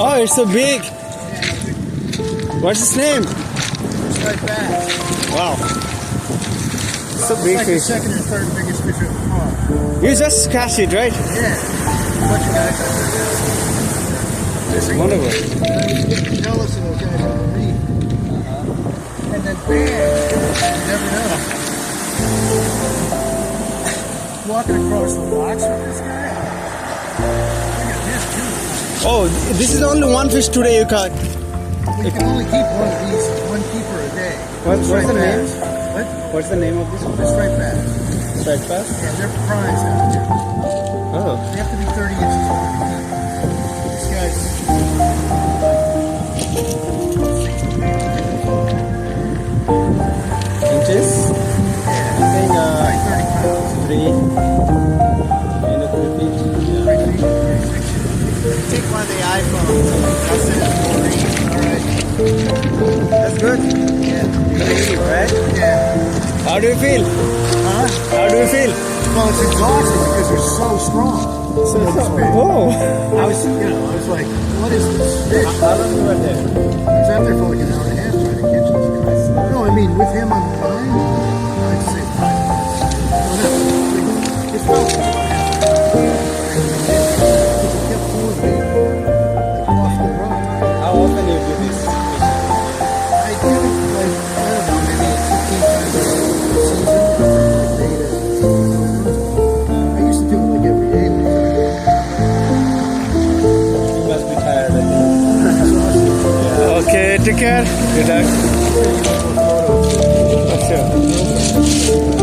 Oh, it's so big. What's its name? Striped bass. Wow. So big Like the fish. second or third biggest fish of the pond. You just catch it, right? Yeah. A bunch of guys out there fishing. Wonderful. Jealous of those guys on the reef. And then bam, you never know. Walking across the rocks with this guy. Look at this too. Oh, this is only one fish today you caught. Well, you can only keep one of these, one keeper a day. What's Striped the name? bass. What? What's the name of this one? The striped bass. Striped bass? Yeah, they're prize out here. Oh. They have to be 30 inches long. This guy's Inches? I think like 30 pounds. 3 and 3 feet. Yeah. 3 feet, 36. Take one of the iPhones. That's it. Alright. That's good. Yeah. Easy, right? Yeah. How do you feel? Huh? How do you feel? Well, it's exhausting because they're so strong. So, This fish. oh. I was like, what is this fish? How long you were there? I was out there for like an hour and a half trying to catch this guy. No, I mean, with him on the line, I'd say 5 minutes. No, it's probably about half an hour. Because he kept pulling me like off the road. How often you do this? I do it like, I don't know, maybe 15 times a season. Like beta. I used to do it like every day. You must be tired, I think. Yeah. Okay, take care. Good luck. Sure.